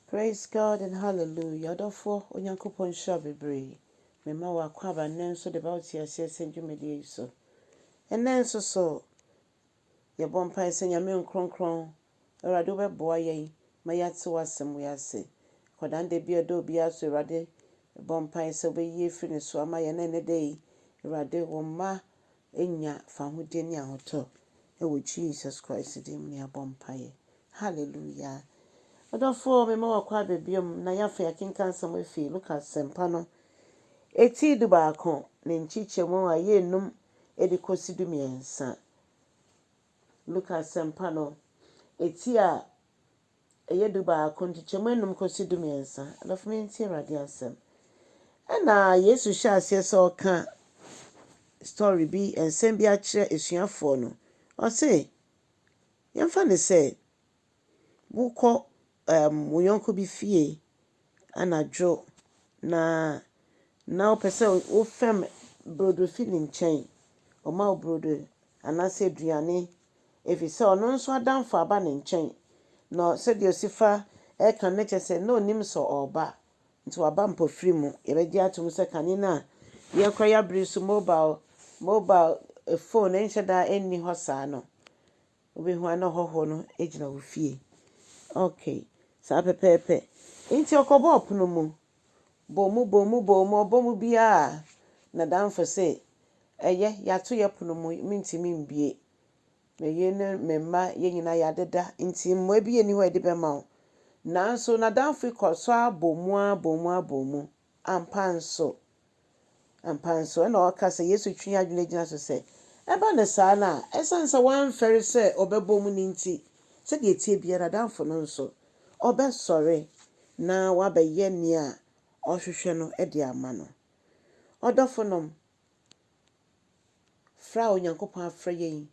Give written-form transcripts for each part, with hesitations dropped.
Praise God and hallelujah. Therefore, Onyankopon shall be brave. Mema wa kwaba nenso de ba uti ase senjumedi so. Enenso so ye bompa ese nyame nkronkron. Erade obeboa yen. Ma yate wasem we ase. Kodan de bia do bia so erade bompa ese obeyi firi ne so ama ye ne dey. Erade wo ma enya fahude ni ahoto. Ewo Jesus Christ dim ni abompa ye. Hallelujah. Therefore, me ma kwa bebiom na yafa yakinkan sam efi Luka sempa no eti du baako ne nchichemu a ye num edikosi du miensa. Luka sempa no eti a eye du baako nchichemu enum kosi du miensa. Therefore, me nti Awurade asem. Na Yesu sha ase so ka story bi ensem bi a kire esuafo no. O say yemfa ne say wukọ wo yonko bi fie anadwo na opese wo fem brodo fi ni nchen o ma brodo anase aduane efise ono nso adamfo aba ne nchen no se de osifa e kan ne chese no nim so oba nti waba mpofiri mu ye beji atum se kanina ye kwaya brisu mobile phone encheda enni hosa no obi hu ana hoho no ejina wo fie. Okay, sa pepepe. Inti okobo opono mu. Bomu bia na danfo se eye yato ye pono mu minti mbie. Me ye ne memma ye nyina ya deda inti mmo bie ni ho ede be ma. Nanso na danfo ikoso abomu ampanso na okasa Yesu twi adwene gina so se eba ne sa na esansa wan fere se obebomu ni nti se de tie biara danfo no nso obesore na wabaye ni a ohwehwe no de ama no odofo nom fra Onyankopon afra yen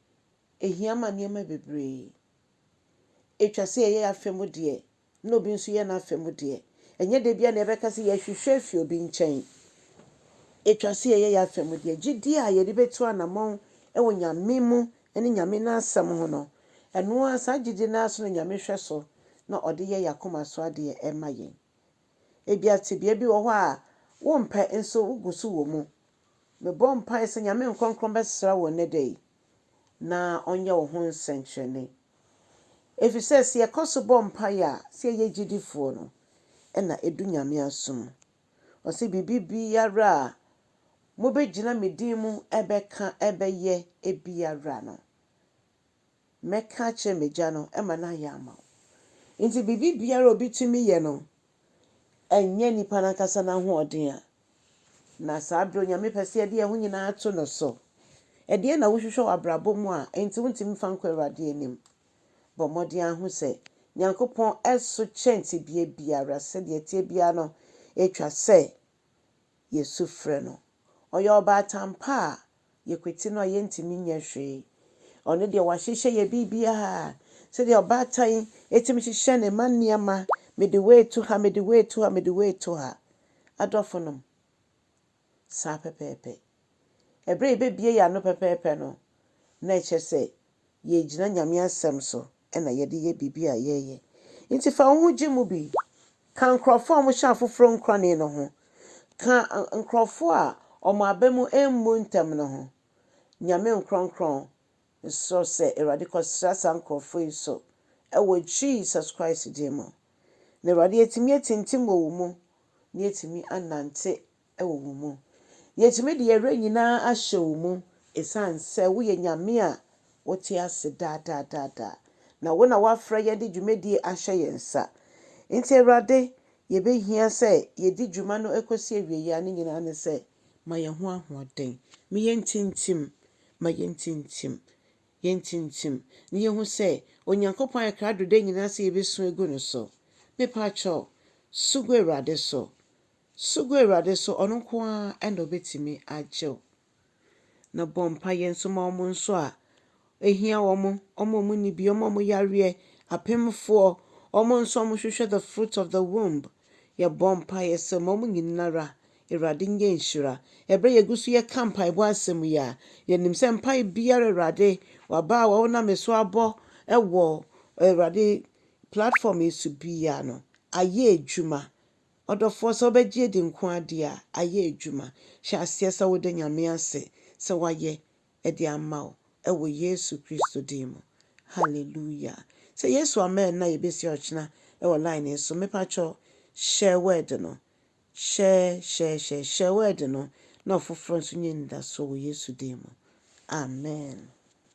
ehia ma niam bebre etwase ye afemu de na obi nso ye na afemu de enye de bia na ebeka se ye hwehwe afi obi nchen etwase ye afemu de gidi a ye de betu anamon ewo nyame mu ene nyame na asem ho no eno asa gidi na aso nyame hwe so na ode ye yakoma so ade ema yen ebia tibia bi wo ho a wo mpa enso ugusu wo mu me bompa ese nyame nkonkron besra wo ne dey na onye wo ho nsenkyene efise se yekoso bompa ya se ye gidifo no na edu nyame asum o se bibia mo begina medin mu ebeka ebeye ebiara no meka che meja no ema na ya ama inti bibiara obitumi ye no enye nipa na kasa na ho odin a na saabro nyame pese ade ho nyina ato no so ede na wohwehwe wabrabo mu a enti wuntimi fa nkwa Awurade anim bo modian ho se Nyankopon eso chenti biara se de tie bia no etwa se Yesu frɛ no oyo ba tampa ye kweti no yentimi nyehwe ono de wahyehyɛ ye bibia se de obatan etimi hyehyɛ ne maniama mede way to ha adofonom sa pepepe ebre bebie ya no pepepe no na echese ye gina nyame asem so na ye de ye bibia ye nti fa wo gimu bi kan krofo mo hya foforo nkrane no ho ka nkrofo a omo abamu emmu ntam no ho nyame nkronkron so se Awurade kosra san nkrofo iso ewo Jesus Christ demo na Awurade etimi etintim wo mu na etimi anante ewo mu yetimi de yere nyina ahye wo mu esanse wo ye nyame a wote ase da na wo na wafra ye de dwumedi ahye yensa nti Awurade ye behia se ye di dwuma no ekosi awie ya ne nyina ne se ma ye ho ahoden me yentintim ma yentintim ni ye hu se Onyankopon akrado de nyina se ye besu egu no so me pa cho sugu Awurade so ono ko a endo betimi agyew na bompa yenso ma omo nso a ehia omo mu ni bi omo yare apemfo omo nso omo hwehwe the fruit of the womb ye bompa yese mo nyinara Awurade nye nhyira ebre yegusu ye ka mpaebɔ asem ya ye nim se mpai biara Awurade waba wa na meso abo ewo Awurade platform esu bia no ayɛ adwuma. Ɔdɔfoɔ sɛ wobɛgye di nko ade a ayɛ adwuma. Hyɛ aseɛ sɛ wode Nyame ase sɛ wayɛ de ama wo ɛwɔ Yesu Kristo din mu. Hallelujah. Sɛ Yesu ama na yɛbɛsi ɔkyena ɛwɔ line so mepakyɛ share word no. Share word no na ɔfoforɔ nso nyɛ nidaso wɔ Yesu din mu. Amen.